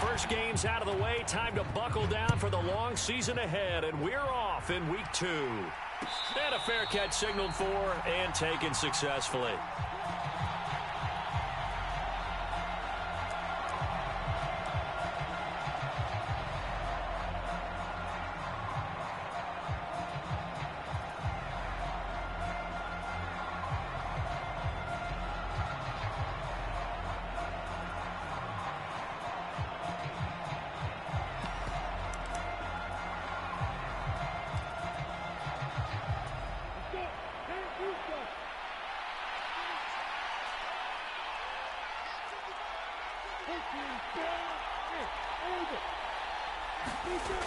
first game's out of the way. Time to buckle down for the long season ahead, and we're off in week 2. And a fair catch signaled for and taken successfully.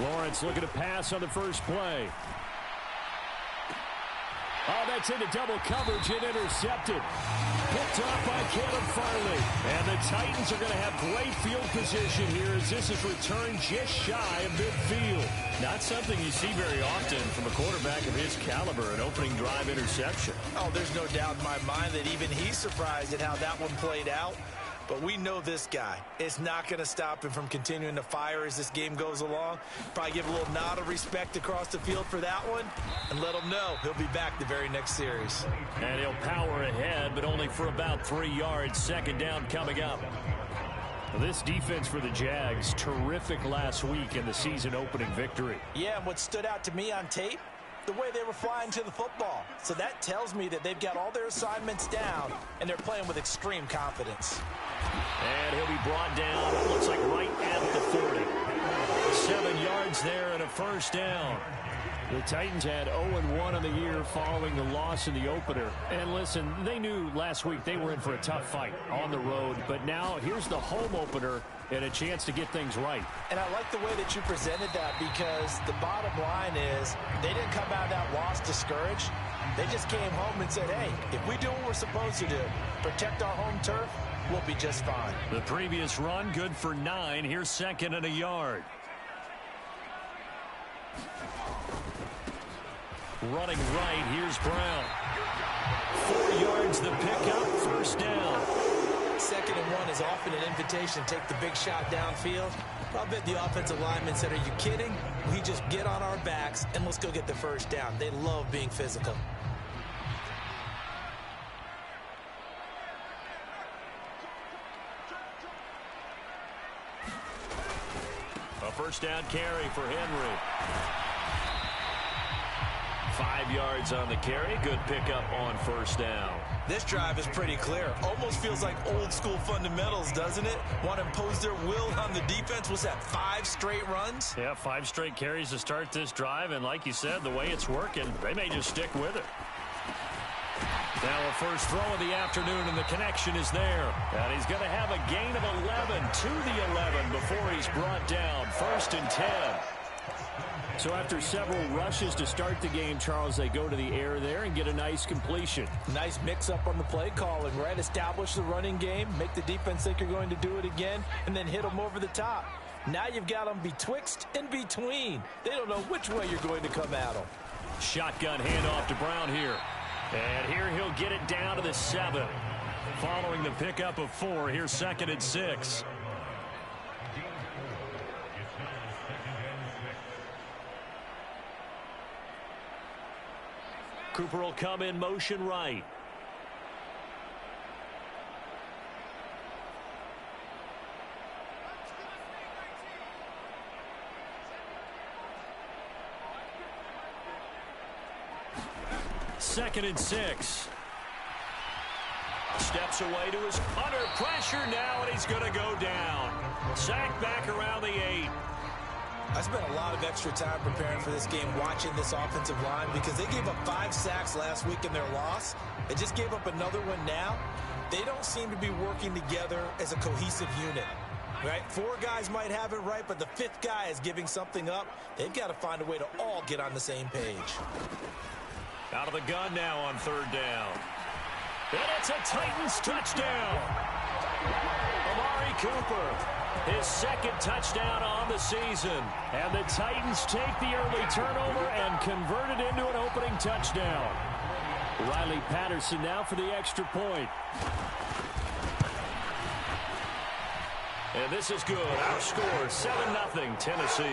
Lawrence looking to pass on the first play. Oh, that's into double coverage and intercepted. Picked off by Caleb Farley. And the Titans are going to have great field position here as this is returned just shy of midfield. Not something you see very often from a quarterback of his caliber, an opening drive interception. Oh, there's no doubt in my mind that even he's surprised at how that one played out. But we know this guy. It's not going to stop him from continuing to fire as this game goes along. Probably give a little nod of respect across the field for that one and let him know he'll be back the very next series. And he'll power ahead, but only for about 3 yards. Second down coming up. This defense for the Jags, terrific last week in the season opening victory. Yeah, and what stood out to me on tape, the way they were flying to the football. So that tells me that they've got all their assignments down and they're playing with extreme confidence. And he'll be brought down, looks like right at the 40. 7 yards there and a first down. The Titans had 0-1 on the year following the loss in the opener. And listen, they knew last week they were in for a tough fight on the road. But now here's the home opener and a chance to get things right. And I like the way that you presented that because the bottom line is they didn't come out of that loss discouraged. They just came home and said, hey, if we do what we're supposed to do, protect our home turf, we'll be just fine. The previous run, good for 9. Here's second and a yard. Running right, here's Brown. 4 yards the pickup, first down. 2nd and 1 is often an invitation to take the big shot downfield. I bet the offensive lineman said, are you kidding? We just get on our backs and let's go get the first down. They love being physical. A first down carry for Henry. 5 yards on the carry. Good pickup on first down. This drive is pretty clear. Almost feels like old school fundamentals, doesn't it? Want to impose their will on the defense. Was that 5 straight runs? Yeah, 5 straight carries to start this drive. And like you said, the way it's working, they may just stick with it. Now a first throw of the afternoon, and the connection is there. And he's going to have a gain of 11 to the 11 before he's brought down. 1st and 10. So after several rushes to start the game, Charles, they go to the air there and get a nice completion. Nice mix-up on the play calling, right? Establish the running game, make the defense think you're going to do it again, and then hit them over the top. Now you've got them betwixt and between. They don't know which way you're going to come at them. Shotgun handoff to Brown here. And here he'll get it down to the 7. Following the pickup of 4, here's 2nd and 6. Cooper will come in motion right. Second and 6. Steps away to his under pressure now, and he's going to go down. Sacked back around the 8. I spent a lot of extra time preparing for this game, watching this offensive line, because they gave up 5 sacks last week in their loss. They just gave up another one now. They don't seem to be working together as a cohesive unit, right? 4 guys might have it right, but the 5th guy is giving something up. They've got to find a way to all get on the same page. Out of the gun now on 3rd down. And it's a Titans touchdown. Amari Cooper, his 2nd touchdown on the season. And the Titans take the early turnover and convert it into an opening touchdown. Riley Patterson now for the extra point. And this is good. Our score, 7-0 Tennessee.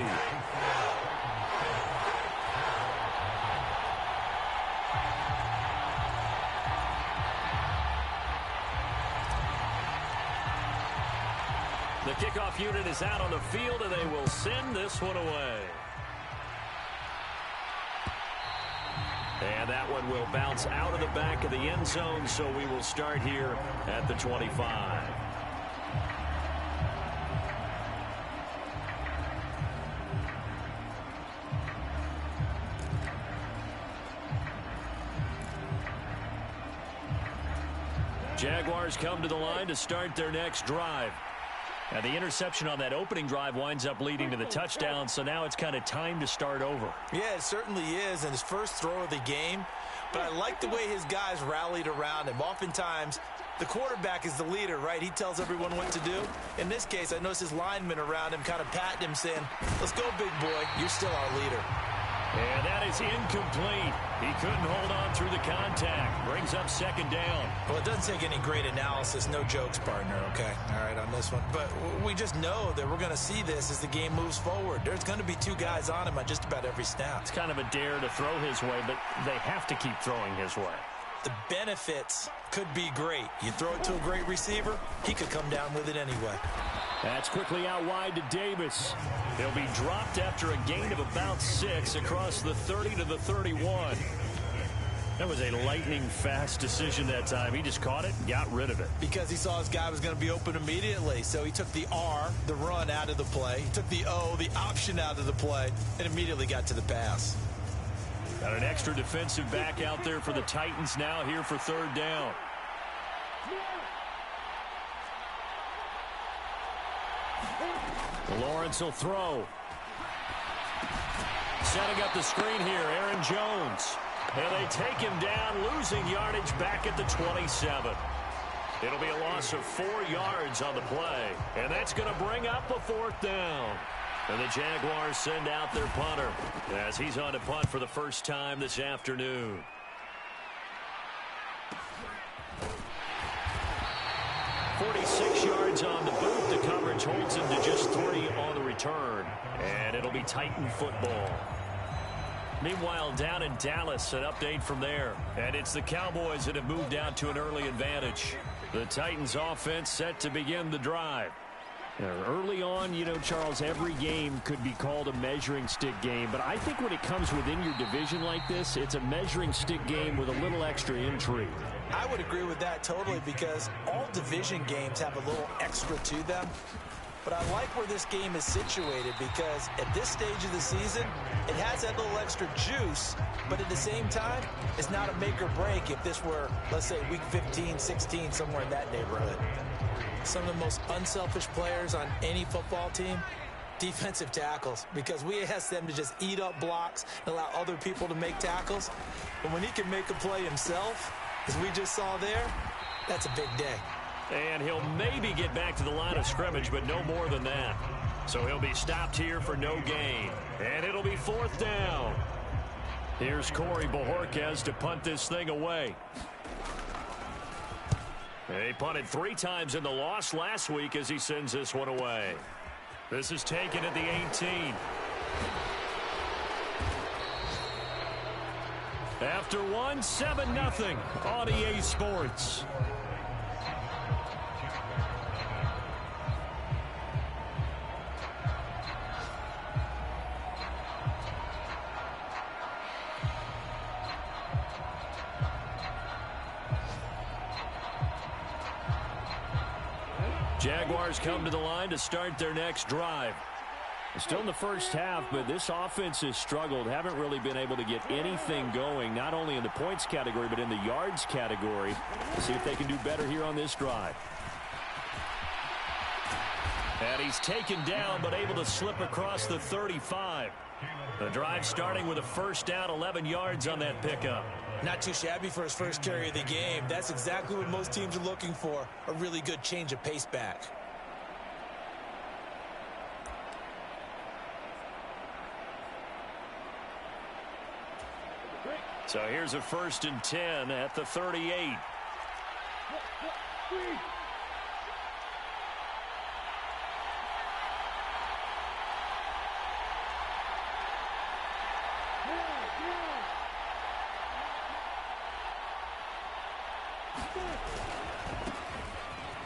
The kickoff unit is out on the field, and they will send this one away. And that one will bounce out of the back of the end zone, so we will start here at the 25. Jaguars come to the line to start their next drive. And the interception on that opening drive winds up leading to the touchdown, so now it's kind of time to start over. Yeah, it certainly is, and his first throw of the game. But I like the way his guys rallied around him. Oftentimes, the quarterback is the leader, right? He tells everyone what to do. In this case, I noticed his linemen around him kind of patting him, saying, let's go, big boy. You're still our leader. And that is incomplete. He couldn't hold on through the contact. Brings up second down. Well, it doesn't take any great analysis. No jokes, partner, okay? All right, on this one. But we just know that we're going to see this as the game moves forward. There's going to be two guys on him on just about every snap. It's kind of a dare to throw his way, but they have to keep throwing his way. The benefits could be great. You throw it to a great receiver, he could come down with it anyway. That's quickly out wide to Davis. He'll be dropped after a gain of about 6 across the 30 to the 31. That was a lightning-fast decision that time. He just caught it and got rid of it. Because he saw his guy was going to be open immediately. So he took the R, the run, out of the play. He took the O, the option, out of the play, and immediately got to the pass. Got an extra defensive back out there for the Titans now here for third down. Lawrence will throw. Setting up the screen here, Aaron Jones. And they take him down, losing yardage back at the 27. It'll be a loss of 4 yards on the play. And that's going to bring up a fourth down. And the Jaguars send out their punter as he's on to punt for the first time this afternoon. "46 yards on the boot. The coverage holds him to just 3 on the return. And it'll be Titan football. Meanwhile, down in Dallas, an update from there. And it's the Cowboys that have moved out to an early advantage. The Titans offense set to begin the drive. Early on, you know, Charles, every game could be called a measuring stick game. But I think when it comes within your division like this, it's a measuring stick game with a little extra intrigue. I would agree with that totally because all division games have a little extra to them. But I like where this game is situated because at this stage of the season, it has that little extra juice. But at the same time, it's not a make or break if this were, let's say, week 15, 16, somewhere in that neighborhood. Some of the most unselfish players on any football team, defensive tackles, because we ask them to just eat up blocks and allow other people to make tackles. But when he can make a play himself, as we just saw there, that's a big day. And he'll maybe get back to the line of scrimmage, but no more than that. So he'll be stopped here for no gain. And it'll be fourth down. Here's Corey Bojorquez to punt this thing away. He punted 3 times in the loss last week as he sends this one away. This is taken at the 18. After 7-0 on EA Sports. Jaguars come to the line to start their next drive. Still in the first half, but this offense has struggled. Haven't really been able to get anything going, not only in the points category, but in the yards category. We'll see if they can do better here on this drive. And he's taken down, but able to slip across the 35. The drive starting with a first down, 11 yards on that pickup. Not too shabby for his first carry of the game. That's exactly what most teams are looking for, a really good change of pace back. So here's a 1st and 10 at the 38.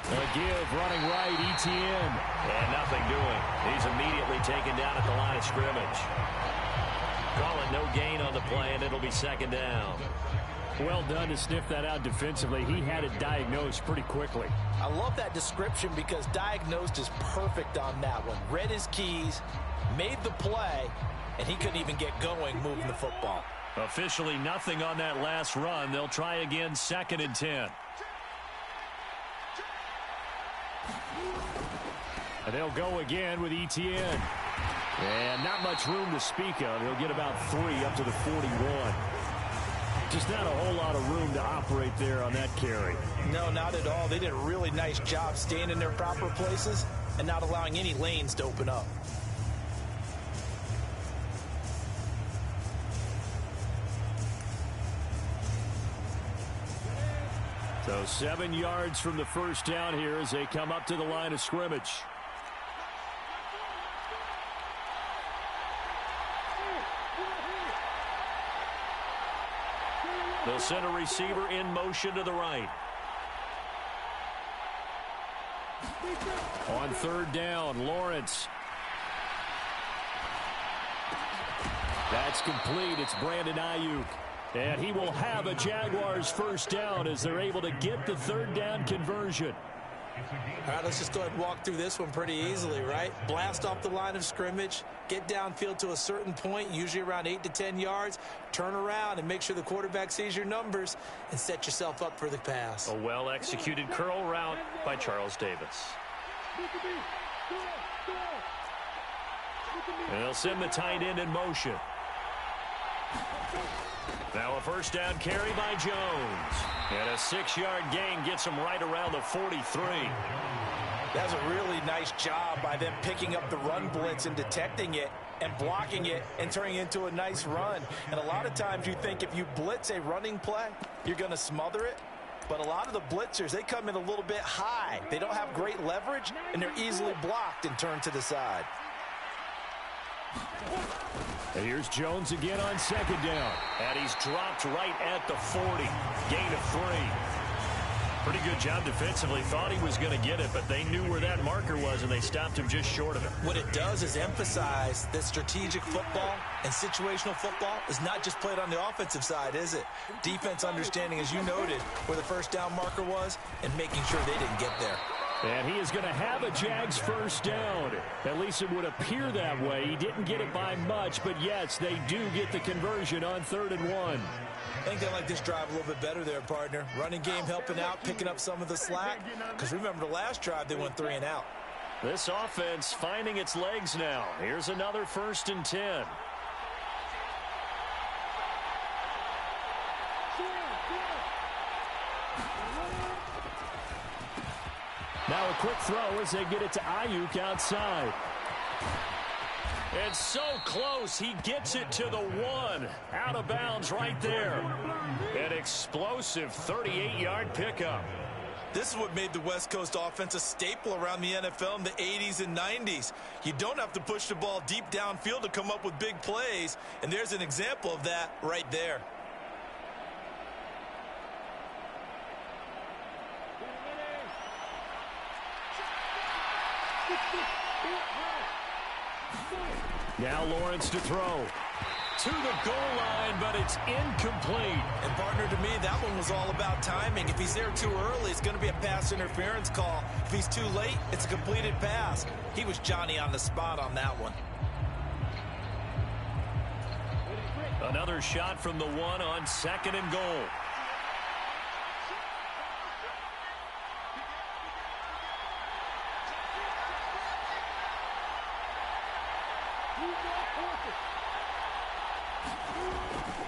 A give running right, Etienne. And nothing doing. He's immediately taken down at the line of scrimmage. Call it no gain on the play, and it'll be second down. Well done to sniff that out defensively. He had it diagnosed pretty quickly. I love that description because diagnosed is perfect on that one. Read his keys, made the play, and he couldn't even get going moving the football. Officially nothing on that last run. They'll try again, 2nd and 10. And they'll go again with Etienne. And not much room to speak of. He'll get about 3 up to the 41. Just not a whole lot of room to operate there on that carry. No, not at all. They did a really nice job staying in their proper places and not allowing any lanes to open up. So 7 yards from the first down here as they come up to the line of scrimmage. They'll send a receiver in motion to the right. On 3rd down, Lawrence. That's complete. It's Brandon Ayuk. And he will have a Jaguars first down as they're able to get the 3rd down conversion. All right, let's just go ahead and walk through this one pretty easily, right? Blast off the line of scrimmage, get downfield to a certain point, usually around 8 to 10 yards, turn around and make sure the quarterback sees your numbers and set yourself up for the pass. A well-executed curl route by Charles Davis. And they'll send the tight end in motion. Now a first down carry by Jones. And a 6-yard gain gets him right around the 43. That's a really nice job by them picking up the run blitz and detecting it and blocking it and turning it into a nice run. And a lot of times you think if you blitz a running play, you're going to smother it. But a lot of the blitzers, they come in a little bit high. They don't have great leverage, and they're easily blocked and turned to the side. And here's Jones again on 2nd down. And he's dropped right at the 40. Gain of 3. Pretty good job defensively. Thought he was going to get it, but they knew where that marker was, and they stopped him just short of it. What it does is emphasize that strategic football and situational football is not just played on the offensive side, is it? Defense understanding, as you noted, where the first down marker was and making sure they didn't get there. And he is going to have a Jags first down. At least it would appear that way. He didn't get it by much, but yes, they do get the conversion on 3rd and 1. I think they like this drive a little bit better there, partner. Running game helping out, picking up some of the slack. Because remember, the last drive, they went 3 and out. This offense finding its legs now. Here's another 1st and 10. Now a quick throw as they get it to Ayuk outside. And so close, he gets it to the 1. Out of bounds right there. An explosive 38-yard pickup. This is what made the West Coast offense a staple around the NFL in the 80s and 90s. You don't have to push the ball deep downfield to come up with big plays, and there's an example of that right there. Now Lawrence to throw. To the goal line, but it's incomplete. And partner, to me, that one was all about timing. If he's there too early, it's going to be a pass interference call. If he's too late, it's a completed pass. He was Johnny on the spot on that one. Another shot from the 1 on 2nd and goal.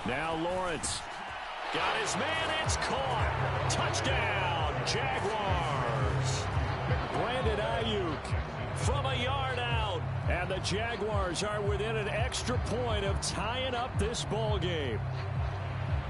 Now Lawrence. Got his man, it's caught. Touchdown, Jaguars. Brandon Ayuk from a yard out. And the Jaguars are within an extra point of tying up this ball game.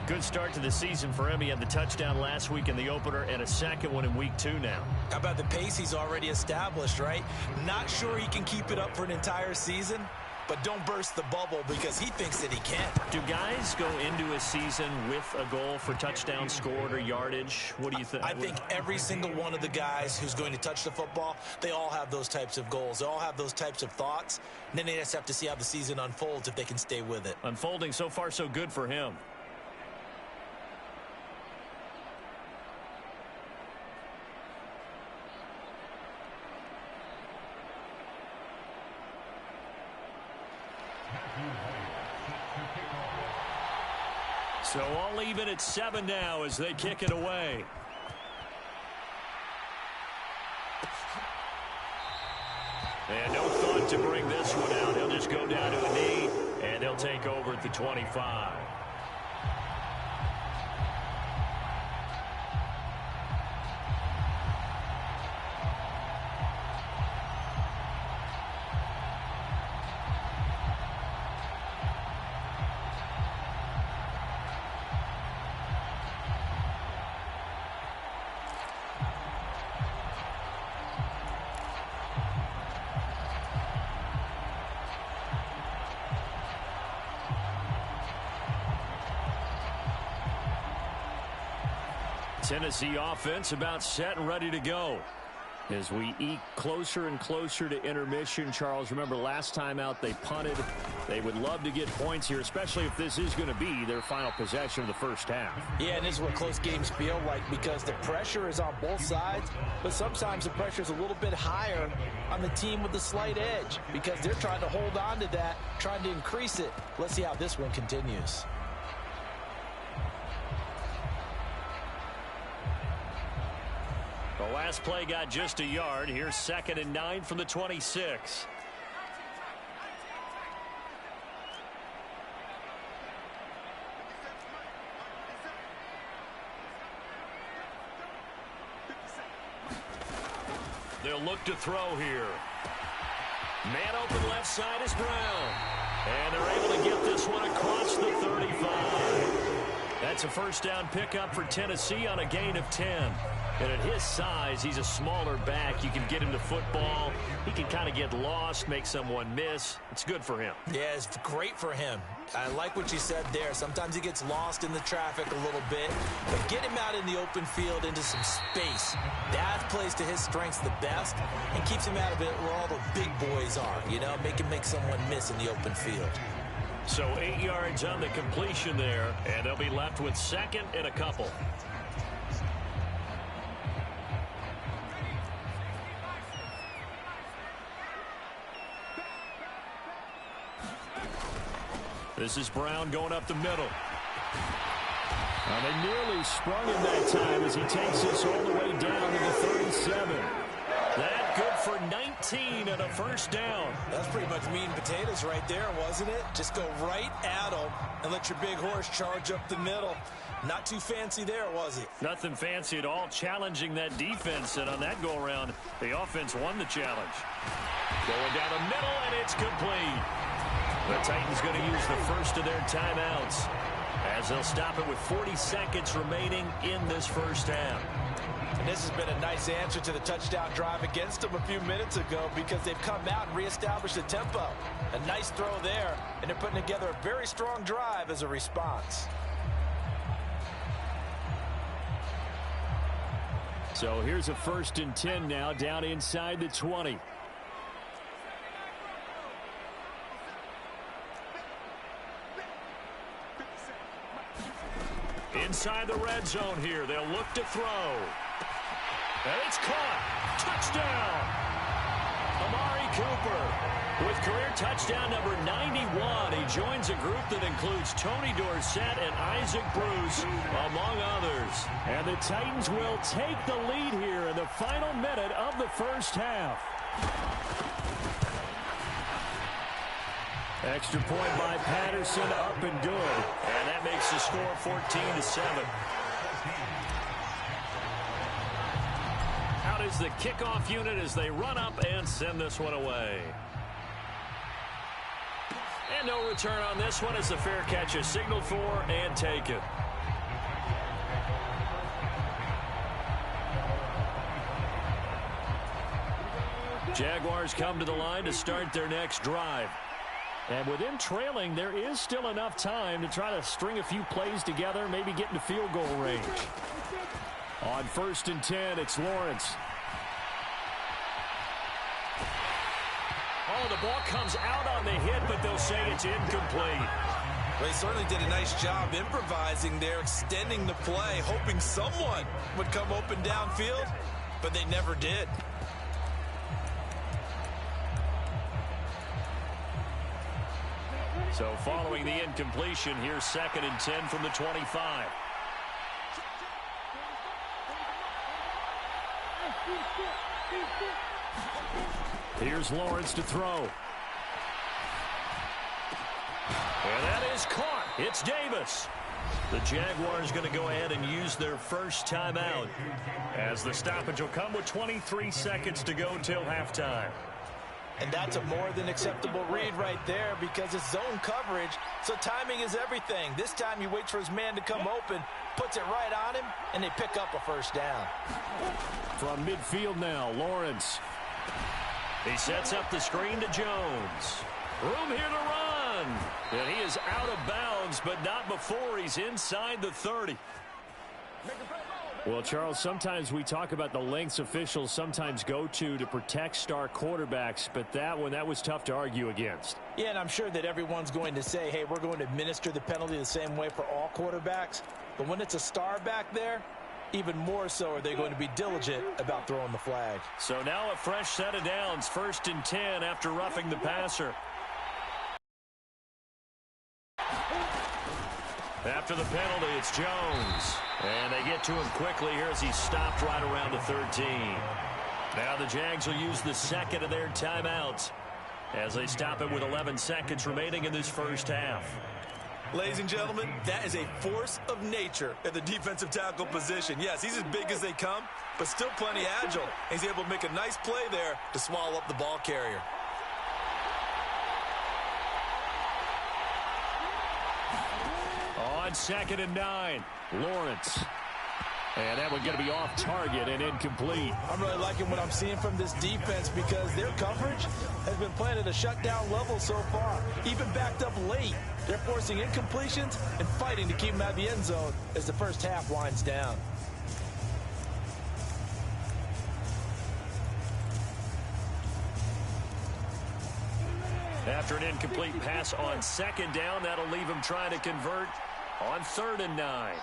Good start to the season for him. He had the touchdown last week in the opener and a second one in week 2 now. How about the pace he's already established, right? Not sure he can keep it up for an entire season, but don't burst the bubble because he thinks that he can. Do guys go into a season with a goal for touchdowns scored or yardage? What do you think? I think every single one of the guys who's going to touch the football, they all have those types of goals. They all have those types of thoughts. And then they just have to see how the season unfolds if they can stay with it. Unfolding so far so good for him. So all even at 7 now as they kick it away. And no thought to bring this one out. He'll just go down to a knee, and they'll take over at the 25. Tennessee offense about set and ready to go. As we eke closer and closer to intermission, Charles, remember last time out they punted. They would love to get points here, especially if this is going to be their final possession of the first half. Yeah, and this is what close games feel like because the pressure is on both sides, but sometimes the pressure is a little bit higher on the team with the slight edge because they're trying to hold on to that, trying to increase it. Let's see how this one continues. The last play got just a yard. Here's 2nd and 9 from the 26. They'll look to throw here. Man open left side is Brown. And they're able to get this one across the 35. That's a first down pickup for Tennessee on a gain of 10. And at his size, he's a smaller back. You can get him to football. He can kind of get lost, make someone miss. It's good for him. Yeah, it's great for him. I like what you said there. Sometimes he gets lost in the traffic a little bit. But get him out in the open field into some space. That plays to his strengths the best and keeps him out of it where all the big boys are. You know, make him make someone miss in the open field. So 8 yards on the completion there, and they'll be left with 2nd and a couple. This is Brown going up the middle. They nearly sprung him that time as he takes this all the way down to the 37. That good for 19 and a first down. That's pretty much meat and potatoes right there, wasn't it? Just go right at them and let your big horse charge up the middle. Not too fancy there, was it? Nothing fancy at all, challenging that defense. And on that go-around, the offense won the challenge. Going down the middle, and it's complete. The Titans going to use the first of their timeouts as they'll stop it with 40 seconds remaining in this first half. And this has been a nice answer to the touchdown drive against them a few minutes ago because they've come out and reestablished the tempo. A nice throw there, and they're putting together a very strong drive as a response. So here's a 1st and 10 now down inside the 20. Inside the red zone here. They'll look to throw. And it's caught. Touchdown. Amari Cooper with career touchdown number 91. He joins a group that includes Tony Dorsett and Isaac Bruce, among others. And the Titans will take the lead here in the final minute of the first half. Extra point by Patterson, up and good. And that makes the score 14-7. Out is the kickoff unit as they run up and send this one away. And no return on this one as the fair catch is signaled for and taken. Jaguars come to the line to start their next drive. And with him trailing, there is still enough time to try to string a few plays together, maybe get into field goal range. On 1st and 10, it's Lawrence. Oh, the ball comes out on the hit, but they'll say it's incomplete. Well, he certainly did a nice job improvising there, extending the play, hoping someone would come open downfield, but they never did. So following the incompletion, here's 2nd and 10 from the 25. Here's Lawrence to throw. And that is caught. It's Davis. The Jaguars going to go ahead and use their first timeout, as the stoppage will come with 23 seconds to go till halftime. And that's a more than acceptable read right there, because it's zone coverage, so timing is everything. This time he waits for his man to come open, puts it right on him, and they pick up a first down. From midfield now, Lawrence. He sets up the screen to Jones. Room here to run. And he is out of bounds, but not before he's inside the 30. Well, Charles, sometimes we talk about the lengths officials sometimes go to protect star quarterbacks, but that was tough to argue against. Yeah, and I'm sure that everyone's going to say, hey, we're going to administer the penalty the same way for all quarterbacks. But when it's a star back there, even more so are they going to be diligent about throwing the flag. So now a fresh set of downs, 1st and 10 after roughing the passer. After the penalty, it's Jones. And they get to him quickly here as he's stopped right around the 13. Now the Jags will use the 2nd of their timeouts as they stop it with 11 seconds remaining in this first half. Ladies and gentlemen, that is a force of nature at the defensive tackle position. Yes, he's as big as they come, but still plenty agile. He's able to make a nice play there to swallow up the ball carrier. On 2nd and 9, Lawrence. And that one going to be off target and incomplete. I'm really liking what I'm seeing from this defense, because their coverage has been playing at a shutdown level so far. Even backed up late, they're forcing incompletions and fighting to keep them out of the end zone as the first half winds down. After an incomplete pass on 2nd down, that'll leave him trying to convert on 3rd and 9.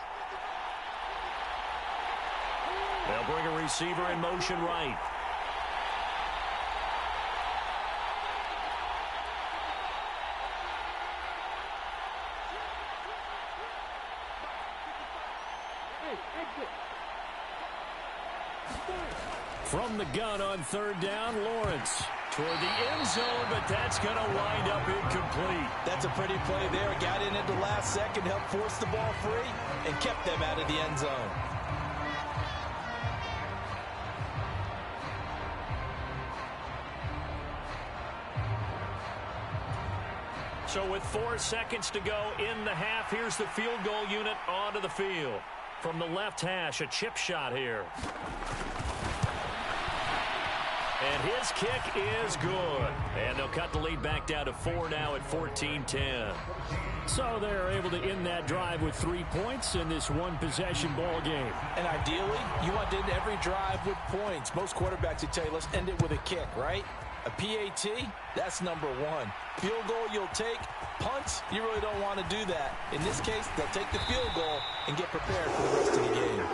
They'll bring a receiver in motion right. From the gun on 3rd down, Lawrence. Toward the end zone, but that's going to wind up incomplete. That's a pretty play there. Got in at the last second, helped force the ball free, and kept them out of the end zone. So with 4 seconds to go in the half, here's the field goal unit onto the field. From the left hash, a chip shot here. And his kick is good. And they'll cut the lead back down to 4 now at 14-10. So they're able to end that drive with 3 points in this one-possession ball game. And ideally, you want to end every drive with points. Most quarterbacks would tell you, let's end it with a kick, right? A PAT, that's number 1. Field goal you'll take. Punts, you really don't want to do that. In this case, they'll take the field goal and get prepared for the rest of the game.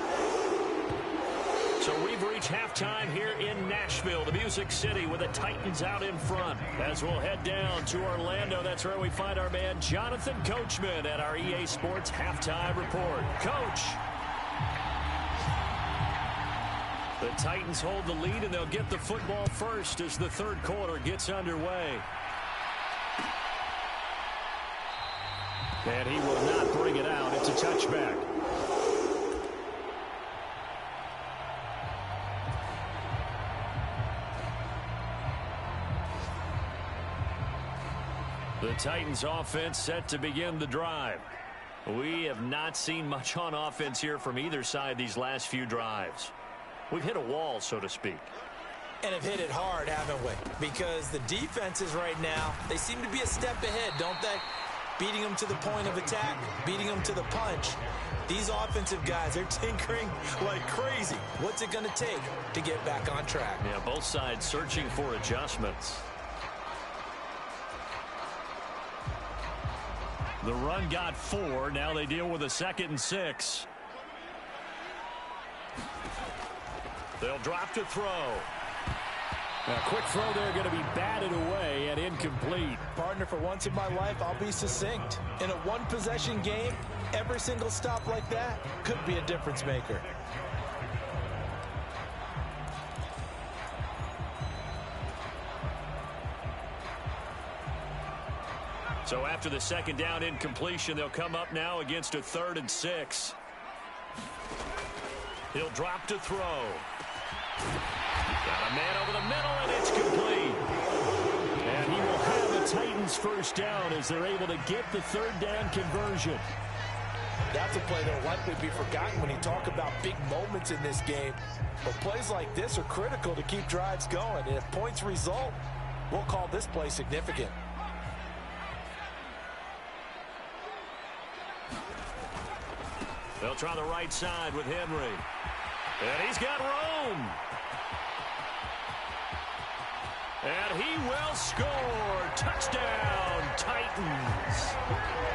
So we've reached halftime here in Nashville, the Music City, with the Titans out in front. As we'll head down to Orlando, that's where we find our man Jonathan Coachman at our EA Sports Halftime Report. Coach. The Titans hold the lead, and they'll get the football first as the 3rd quarter gets underway. And he will not bring it out. It's a touchback. The Titans offense set to begin the drive. We have not seen much on offense here from either side these last few drives. We've hit a wall, so to speak. And have hit it hard, haven't we? Because the defenses right now, they seem to be a step ahead, don't they? Beating them to the point of attack, beating them to the punch. These offensive guys, they're tinkering like crazy. What's it going to take to get back on track? Yeah, both sides searching for adjustments. The run got 4. Now they deal with a 2nd and 6. They'll drop to throw. A quick throw there going to be batted away and incomplete. Partner, for once in my life, I'll be succinct. In a one-possession game, every single stop like that could be a difference maker. So after the 2nd down incompletion, they'll come up now against a 3rd and 6. He'll drop to throw. Got a man over the middle, and it's complete. And he will have the Titans first down as they're able to get the 3rd down conversion. That's a play that will likely be forgotten when you talk about big moments in this game. But plays like this are critical to keep drives going. And if points result, we'll call this play significant. They'll try the right side with Henry. And he's got room. And he will score. Touchdown, Titans.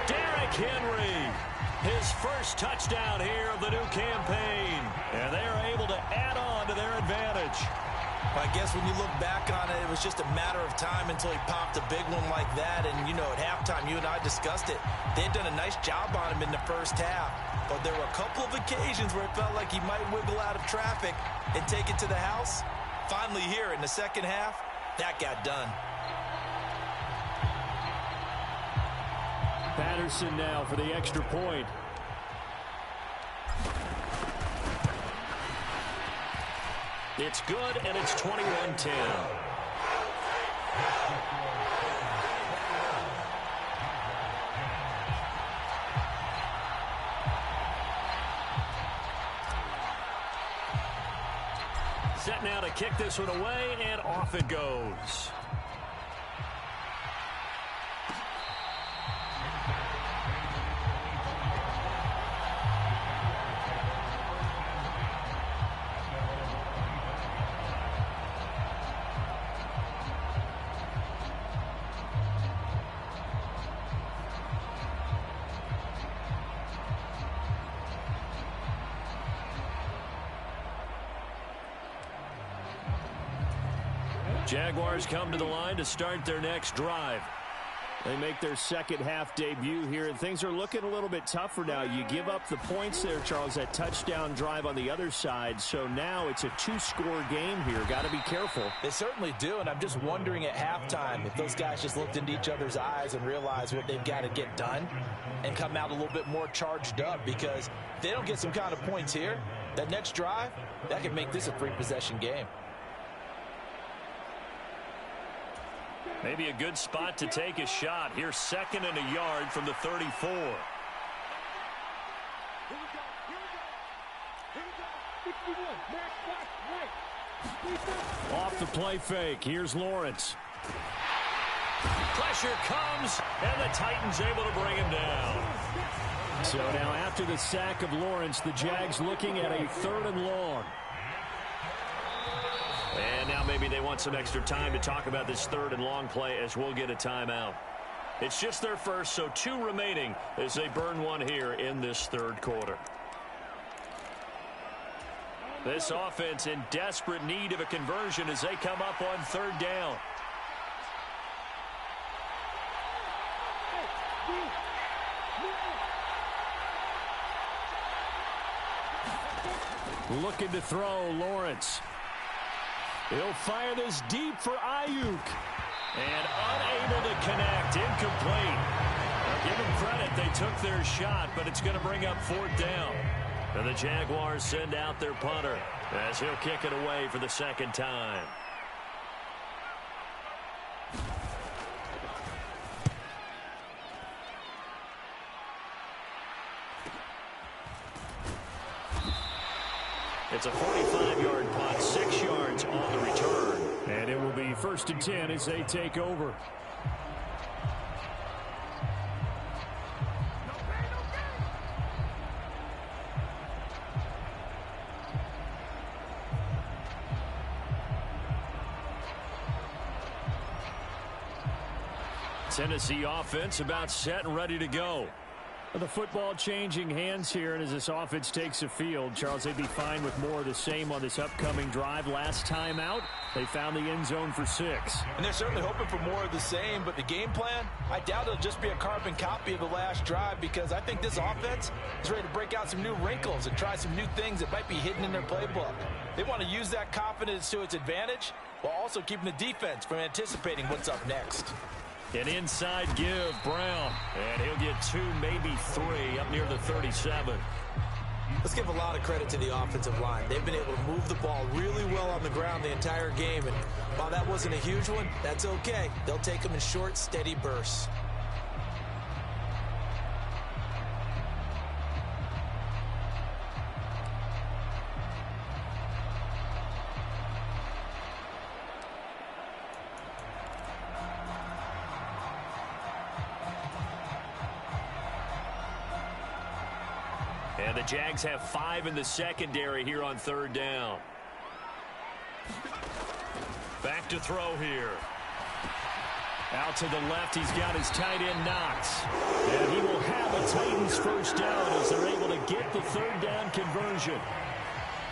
Derrick Henry, his first touchdown here of the new campaign. And they are able to add on to their advantage. I guess when you look back on it, it was just a matter of time until he popped a big one like that. And, you know, at halftime, you and I discussed it. They had done a nice job on him in the first half. But there were a couple of occasions where it felt like he might wiggle out of traffic and take it to the house. Finally here in the second half, that got done. Patterson now for the extra point. It's good, and it's 21-10. Set now to kick this one away, and off it goes. Jaguars come to the line to start their next drive. They make their second half debut here, and things are looking a little bit tougher now. You give up the points there, Charles, that touchdown drive on the other side. So now it's a 2-score game here. Got to be careful. They certainly do, and I'm just wondering at halftime if those guys just looked into each other's eyes and realized what they've got to get done and come out a little bit more charged up, because if they don't get some kind of points here, that next drive, that could make this a 3-possession game. Maybe a good spot to take a shot. Here's 2nd and a yard from the 34. Off the play fake. Here's Lawrence. Pressure comes, and the Titans able to bring him down. So now after the sack of Lawrence, the Jags looking at a 3rd and long. And now maybe they want some extra time to talk about this 3rd and long play, as we'll get a timeout. It's just their first, so 2 remaining as they burn one here in this 3rd quarter. This offense in desperate need of a conversion as they come up on 3rd down. Looking to throw, Lawrence. He'll fire this deep for Ayuk. And unable to connect. Incomplete. Now give them credit. They took their shot, but it's going to bring up 4th down. And the Jaguars send out their punter as he'll kick it away for the 2nd time. It's It's a 45-yard punt, 6 yards on the return. And it will be 1st and 10 as they take over. Tennessee offense about set and ready to go. The football changing hands here, and as this offense takes the field, Charles, they'd be fine with more of the same on this upcoming drive. Last time out, they found the end zone for 6. And they're certainly hoping for more of the same, but the game plan, I doubt it'll just be a carbon copy of the last drive, because I think this offense is ready to break out some new wrinkles and try some new things that might be hidden in their playbook. They want to use that confidence to its advantage while also keeping the defense from anticipating what's up next. An inside give, Brown. And he'll get 2, maybe 3 up near the 37. Let's give a lot of credit to the offensive line. They've been able to move the ball really well on the ground the entire game. And while that wasn't a huge one, that's okay. They'll take them in short, steady bursts. And the Jags have 5 in the secondary here on 3rd down. Back to throw here. Out to the left, he's got his tight end Knox. And he will have a Titans 1st down as they're able to get the 3rd down conversion.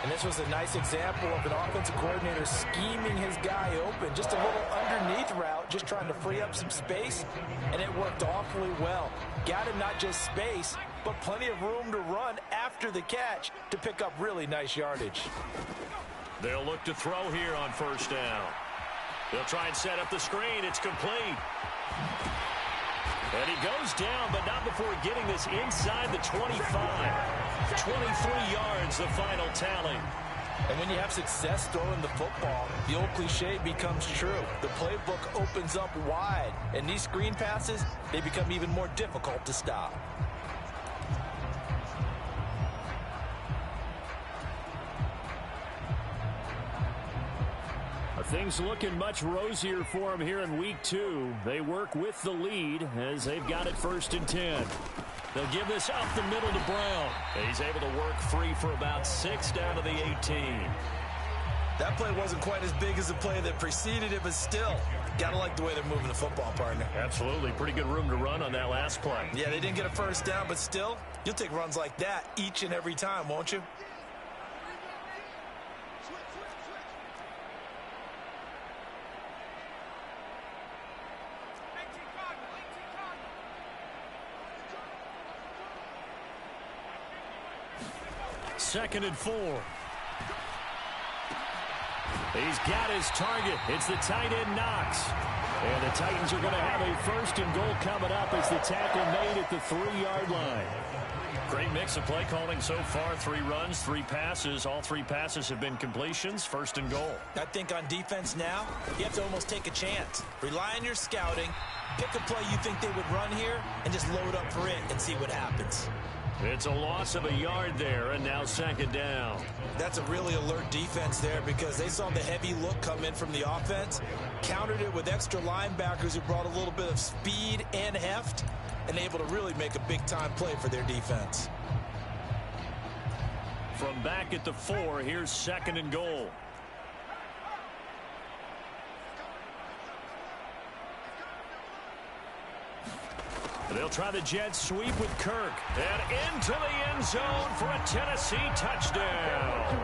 And this was a nice example of an offensive coordinator scheming his guy open. Just a little underneath route, just trying to free up some space, and it worked awfully well. Got him not just space, but plenty of room to run after the catch to pick up really nice yardage. They'll look to throw here on 1st down. They'll try and set up the screen. It's complete. And he goes down, but not before getting this inside the 25. 23 yards, the final tally. And when you have success throwing the football, the old cliche becomes true. The playbook opens up wide, and these screen passes, they become even more difficult to stop. Things looking much rosier for them here in week 2. They work with the lead as they've got it 1st and 10. They'll give this up the middle to Brown. And he's able to work free for about 6 down to the 18. That play wasn't quite as big as the play that preceded it, but still, gotta like the way they're moving the football, partner. Absolutely. Pretty good room to run on that last play. Yeah, they didn't get a 1st down, but still, you'll take runs like that each and every time, won't you? Second and 4. He's got his target. It's the tight end Knox. And the Titans are going to have a 1st and goal coming up as the tackle made at the 3-yard line. Great mix of play calling so far. 3 runs, 3 passes. All 3 passes have been completions. 1st and goal. I think on defense now, you have to almost take a chance. Rely on your scouting. Pick a play you think they would run here and just load up for it and see what happens. It's a loss of a yard there, and now 2nd down. That's a really alert defense there because they saw the heavy look come in from the offense, countered it with extra linebackers who brought a little bit of speed and heft, and able to really make a big-time play for their defense. From back at the 4, here's 2nd and goal. They'll try the jet sweep with Kirk. And into the end zone for a Tennessee touchdown.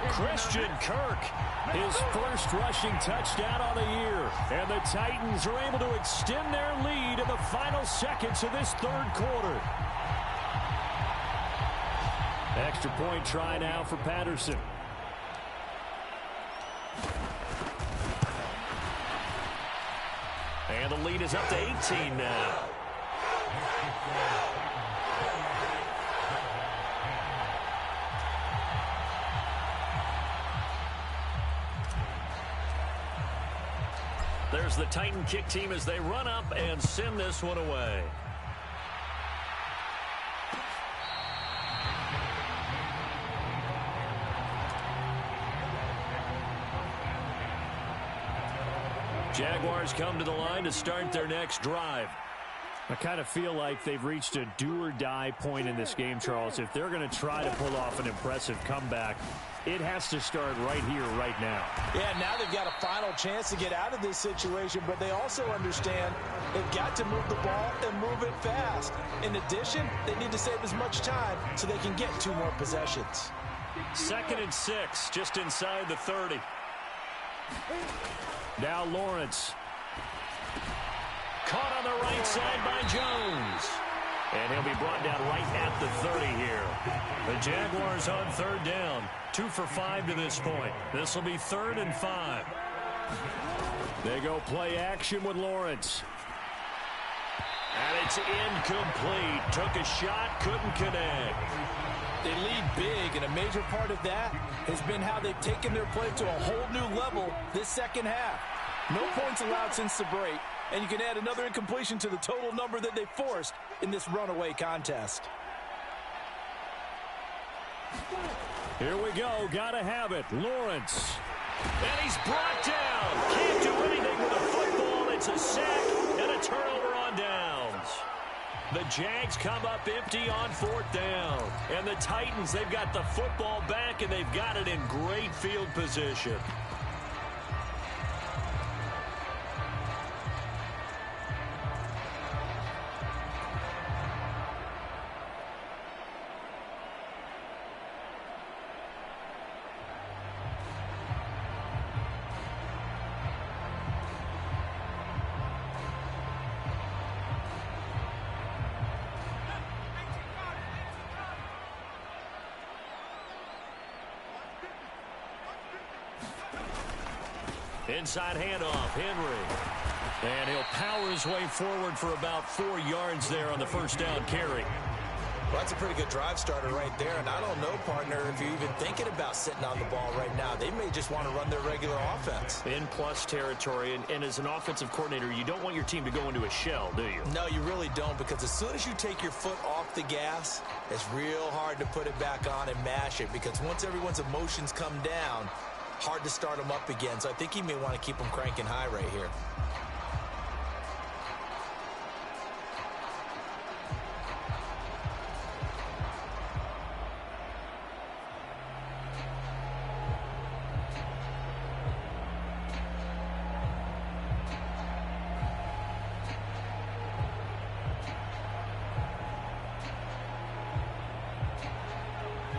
Christian Kirk, his 1st rushing touchdown on the year. And the Titans are able to extend their lead in the final seconds of this 3rd quarter. Extra point try now for Patterson. And the lead is up to 18 now. There's the Titan kick team as they run up and send this one away. Jaguars come to the line to start their next drive. I kind of feel like they've reached a do-or-die point in this game, Charles. If they're going to try to pull off an impressive comeback, it has to start right here, right now. Yeah, now they've got a final chance to get out of this situation, but they also understand they've got to move the ball and move it fast. In addition, they need to save as much time so they can get 2 more possessions. 2nd and 6, just inside the 30. Now Lawrence. Caught on the right side by Jones. And he'll be brought down right at the 30 here. The Jaguars on 3rd down. 2 for 5 to this point. This will be 3rd and 5. They go play action with Lawrence. And it's incomplete. Took a shot, couldn't connect. They lead big, and a major part of that has been how they've taken their play to a whole new level this second half. No points allowed since the break, and you can add another incompletion to the total number that they forced in this runaway contest. Here we go. Gotta have it. Lawrence. And he's brought down. Can't do anything with a football. It's a sack and a turnover on downs. The Jags come up empty on 4th down. And the Titans, they've got the football back, and they've got it in great field position. Inside handoff, Henry. And he'll power his way forward for about 4 yards there on the 1st down carry. Well, that's a pretty good drive starter right there. And I don't know, partner, if you're even thinking about sitting on the ball right now. They may just want to run their regular offense. In plus territory. And as an offensive coordinator, you don't want your team to go into a shell, do you? No, you really don't, because as soon as you take your foot off the gas, it's real hard to put it back on and mash it. Because once everyone's emotions come down, hard to start them up again. So I think he may want to keep them cranking high right here.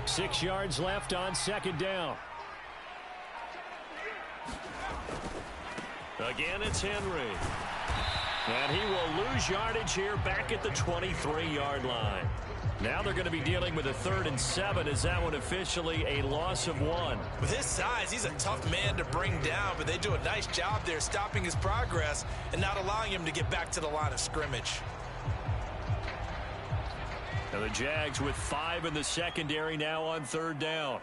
Six yards left on 2nd down. Again, it's Henry. And he will lose yardage here back at the 23-yard line. Now they're going to be dealing with a 3rd and 7. Is that one officially a loss of 1? With his size, he's a tough man to bring down, but they do a nice job there stopping his progress and not allowing him to get back to the line of scrimmage. Now the Jags with 5 in the secondary now on 3rd down.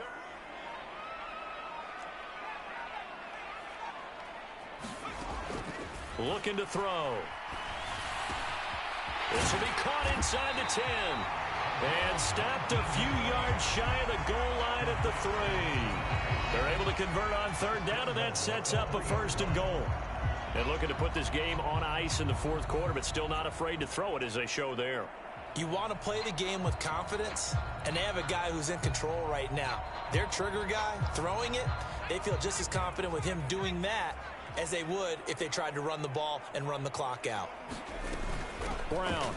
Looking to throw. This will be caught inside the 10. And stopped a few yards shy of the goal line at the 3. They're able to convert on 3rd down, and that sets up a 1st and goal. And looking to put this game on ice in the 4th quarter, but still not afraid to throw it as they show there. You want to play the game with confidence, and they have a guy who's in control right now. Their trigger guy, throwing it, they feel just as confident with him doing that as they would if they tried to run the ball and run the clock out. Brown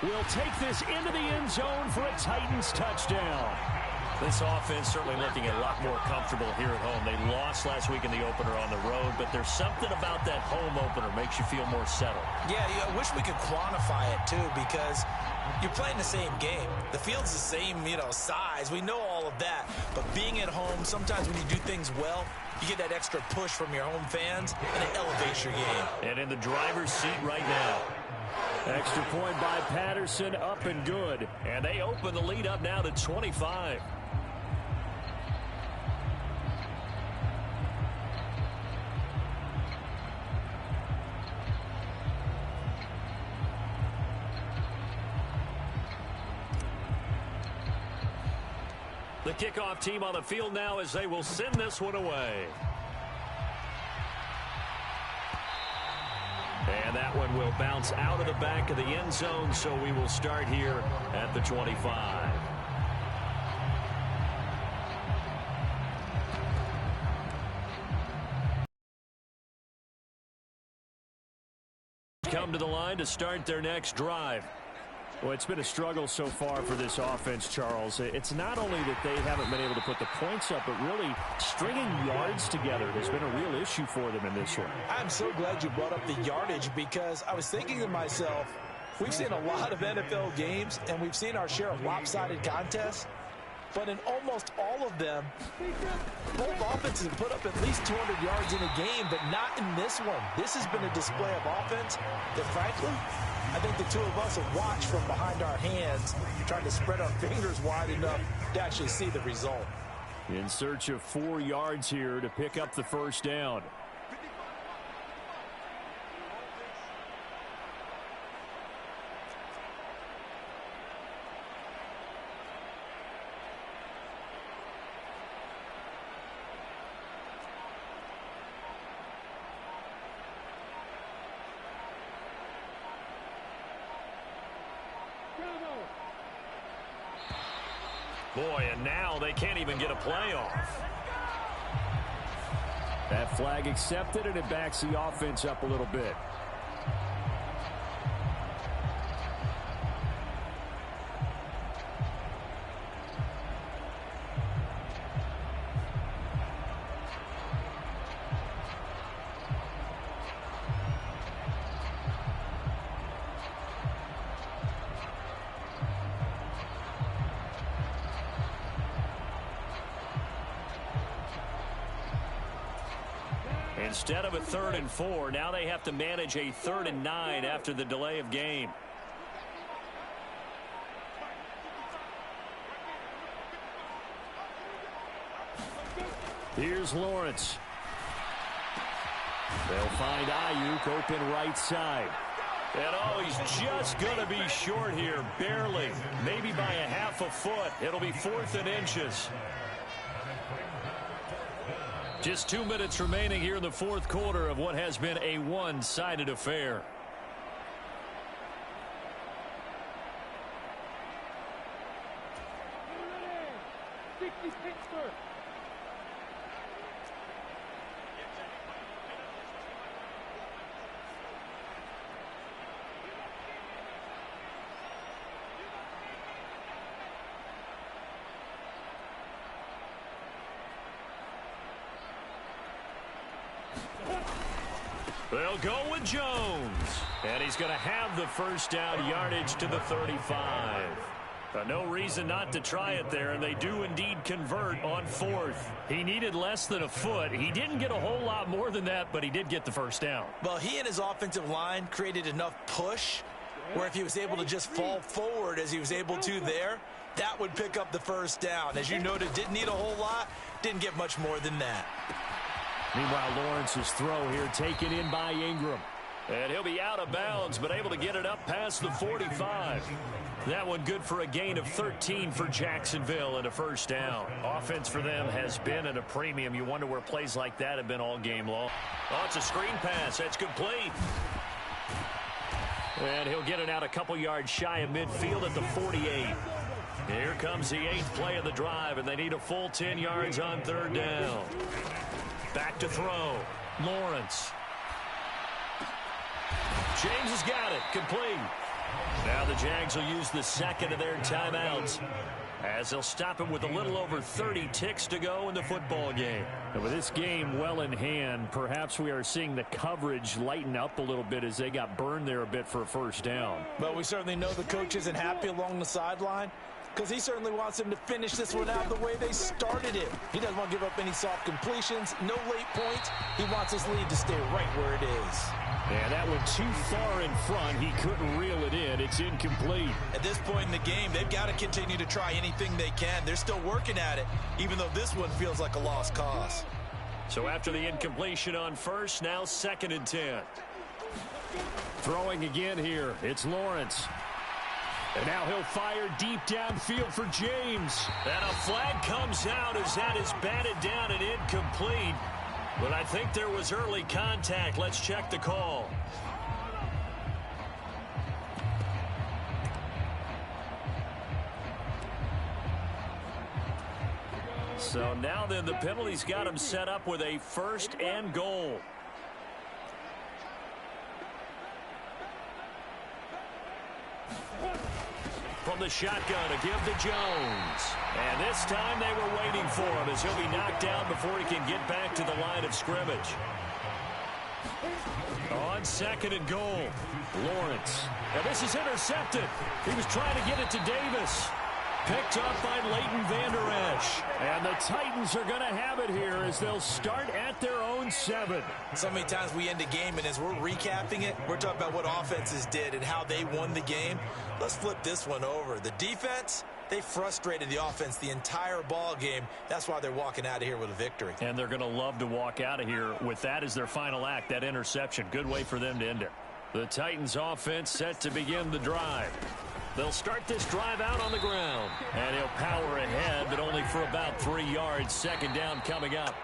will take this into the end zone for a Titans touchdown. This offense certainly looking a lot more comfortable here at home. They lost last week in the opener on the road, but there's something about that home opener makes you feel more settled. Yeah, I wish we could quantify it too, because you're playing the same game. The field's the same, size. We know all of that. But being at home, sometimes when you do things well, you get that extra push from your home fans, and it elevates your game. And in the driver's seat right now. Extra point by Patterson, up and good. And they open the lead up now to 25. The kickoff team on the field now as they will send this one away. And that one will bounce out of the back of the end zone, so we will start here at the 25. Come to the line to start their next drive. Well, it's been a struggle so far for this offense, Charles. It's not only that they haven't been able to put the points up, but really stringing yards together has been a real issue for them in this one. I'm so glad you brought up the yardage, because I was thinking to myself, we've seen a lot of NFL games, and we've seen our share of lopsided contests. But in almost all of them, both offenses have put up at least 200 yards in a game, but not in this one. This has been a display of offense that, frankly, I think the two of us have watched from behind our hands, trying to spread our fingers wide enough to actually see the result. In search of 4 yards here to pick up the first down. Boy, and now they can't even get a play off. That flag accepted, and it backs the offense up a little bit. Instead of a 3rd and 4, now they have to manage a 3rd and 9 after the delay of game. Here's Lawrence. They'll find Ayuk open right side. And oh, he's just going to be short here, barely, maybe by a half a foot. It'll be 4th and inches. Just 2 minutes remaining here in the 4th quarter of what has been a one-sided affair. They'll go with Jones. And he's going to have the first down, yardage to the 35. No reason not to try it there, and they do indeed convert on 4th. He needed less than a foot. He didn't get a whole lot more than that, but he did get the first down. Well, he and his offensive line created enough push where if he was able to just fall forward as he was able to there, that would pick up the first down. As you noted, didn't need a whole lot, didn't get much more than that. Meanwhile, Lawrence's throw here taken in by Ingram. And he'll be out of bounds, but able to get it up past the 45. That one good for a gain of 13 for Jacksonville and a first down. Offense for them has been at a premium. You wonder where plays like that have been all game long. Oh, it's a screen pass. That's complete. And he'll get it out a couple yards shy of midfield at the 48. Here comes the 8th play of the drive, and they need a full 10 yards on 3rd down. Back to throw. Lawrence. James has got it. Complete. Now the Jags will use the second of their timeouts as they'll stop him with a little over 30 ticks to go in the football game. And with this game well in hand, perhaps we are seeing the coverage lighten up a little bit as they got burned there a bit for a first down. But we certainly know the coach isn't happy along the sideline, because he certainly wants them to finish this one out the way they started it. He doesn't want to give up any soft completions, no late points. He wants his lead to stay right where it is. And that went too far in front. He couldn't reel it in. It's incomplete. At this point in the game, they've got to continue to try anything they can. They're still working at it, even though this one feels like a lost cause. So after the incompletion on first, now 2nd and 10. Throwing again here. It's Lawrence. And now he'll fire deep downfield for James. And a flag comes out as that is batted down and incomplete. But I think there was early contact. Let's check the call. So now then the penalty's got him set up with a 1st and goal. From the shotgun, a give to Jones. And this time they were waiting for him as he'll be knocked down before he can get back to the line of scrimmage. On 2nd and goal, Lawrence. Now this is intercepted. He was trying to get it to Davis. Picked up by Leighton Vander Esch. And the Titans are going to have it here as they'll start at their own 7. So many times we end a game, and as we're recapping it, we're talking about what offenses did and how they won the game. Let's flip this one over. The defense, they frustrated the offense the entire ball game. That's why they're walking out of here with a victory. And they're going to love to walk out of here with that as their final act, that interception. Good way for them to end it. The Titans offense set to begin the drive. They'll start this drive out on the ground. And he'll power ahead, but only for about 3 yards. 2nd down coming up.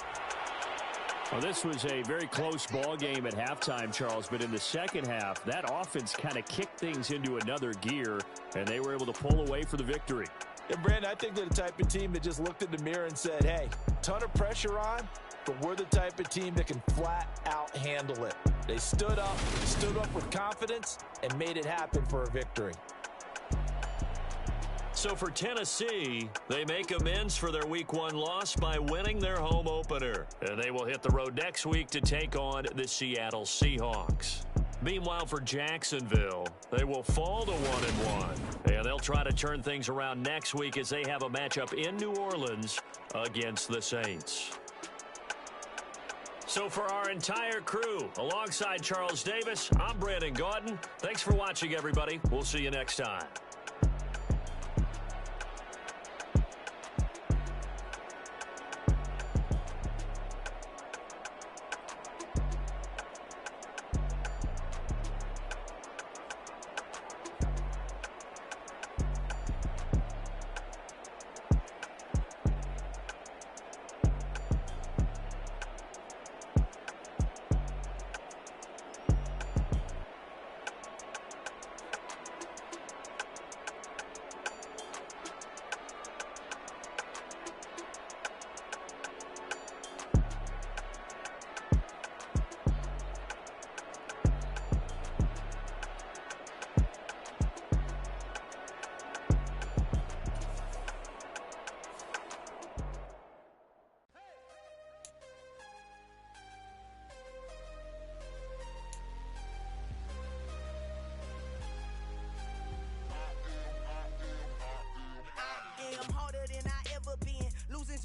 Well, this was a very close ball game at halftime, Charles, but in the second half, that offense kind of kicked things into another gear, and they were able to pull away for the victory. And Brandon, I think they're the type of team that just looked in the mirror and said, hey, ton of pressure on, but we're the type of team that can flat out handle it. They stood up with confidence, and made it happen for a victory. So for Tennessee, they make amends for their Week 1 loss by winning their home opener. And they will hit the road next week to take on the Seattle Seahawks. Meanwhile, for Jacksonville, they will fall to 1-1. And they'll try to turn things around next week as they have a matchup in New Orleans against the Saints. So for our entire crew, alongside Charles Davis, I'm Brandon Gaudin. Thanks for watching, everybody. We'll see you next time.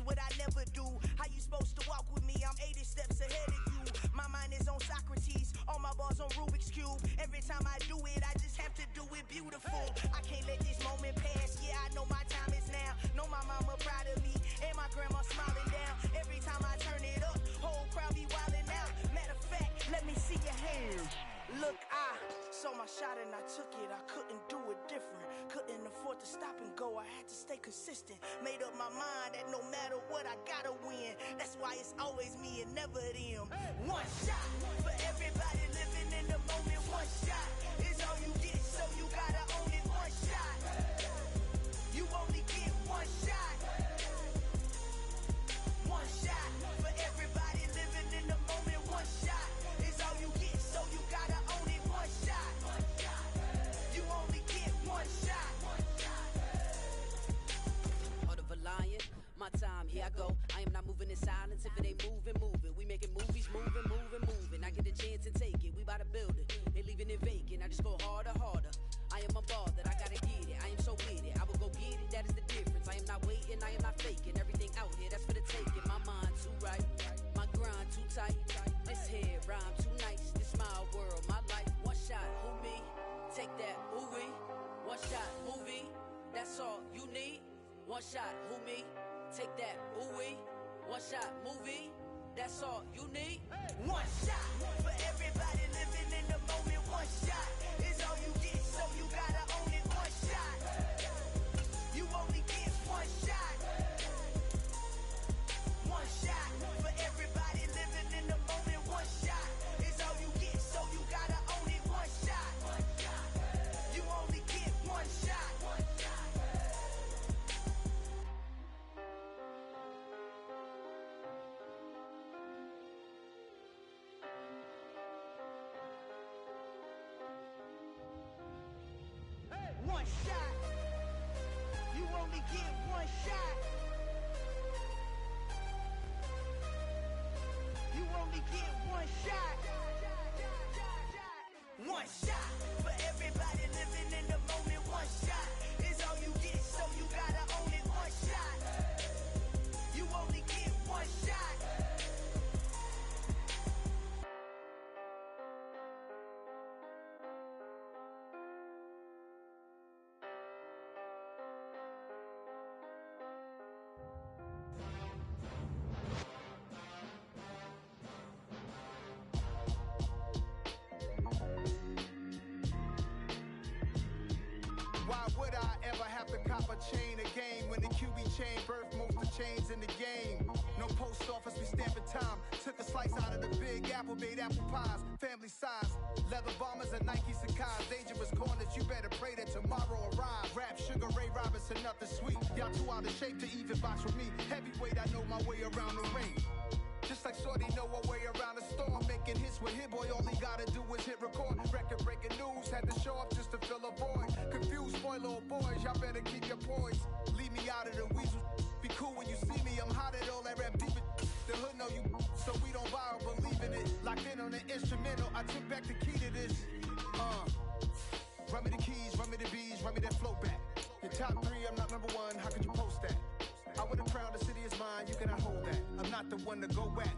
What I never do. How you supposed to walk with me? I'm 80 steps ahead of you. My mind is on Socrates, all my bars on Rubik's Cube. Every time I do it, I just have to do it beautiful. I can't let this moment pass. Yeah, I know my time is now. Know my mama proud of me, and my grandma smiling down. Every time I turn it up, whole crowd be wilding out. Matter of fact, let me see your hands. Look, I saw my shot and I took it. I couldn't do it different. Couldn't afford to stop and go. I had to stay consistent. Made up my mind that no matter what, I gotta win. That's why it's always me and never them. One shot for everybody living in the moment. One shot is all you get, so you gotta own it. One shot. You only get one shot. One shot for everybody living in the moment. One shot is all you get, so you gotta own it. One shot. You only get one shot. Heart of a lion, my time, here I go. I am not moving in silence. If it ain't moving, move it. We making movies, moving. I get a chance and take it. We bout to build it. They leaving it vacant. I just go harder. I am a ball that I gotta get it. I am so with it. I will go get it. That is the difference. I am not waiting. I am not faking. Everything out here, that's for the taking. My mind too right. My grind too tight. This head rhyme too nice. This my world, my life. One shot, who me? Take that, who we? One shot, movie. That's all you need. One shot, who me? Take that, who we? One shot, movie. That's all you need. One shot for everybody living in the moment. One shot is all you get, so you gotta own it. One shot. You only get one shot. One shot for everybody living in the moment. One shot is all you get, so you gotta own it. One shot. You only get one shot. get one shot. You only get one shot. One shot for everybody living in the moment. One shot is all you get, so you gotta own it. One shot. You only get one shot. Why would I ever have to cop a chain a game when the QB chain birthed most of the chains in the game? No post office, we stamping time. Took a slice out of the Big Apple, made apple pies, family size. Leather bombers and Nike Sacai's. Dangerous corners, you better pray that tomorrow arrive. Rap, Sugar Ray Robinson, nothing sweet. Y'all too out of shape to even box with me. Heavyweight, I know my way around the ring. Just like Shorty know a way around the storm. Making hits with Hit Boy, all he gotta do is hit record. Record-breaking news, had to show up just to fill a void. Confused, boy, little boys, y'all better keep your poise. Leave me out of the weasel. Be cool when you see me, I'm hot at all that rap deep. The hood know you, so we don't borrow, believe in it. Locked in on the instrumental, I took back the key to this. Run me the keys, run me the bees, run me that flow back. Your top 3, I'm not number 1, how could you post that? I would've crowned the city is mine, you cannot hold that. I'm not the one to go back.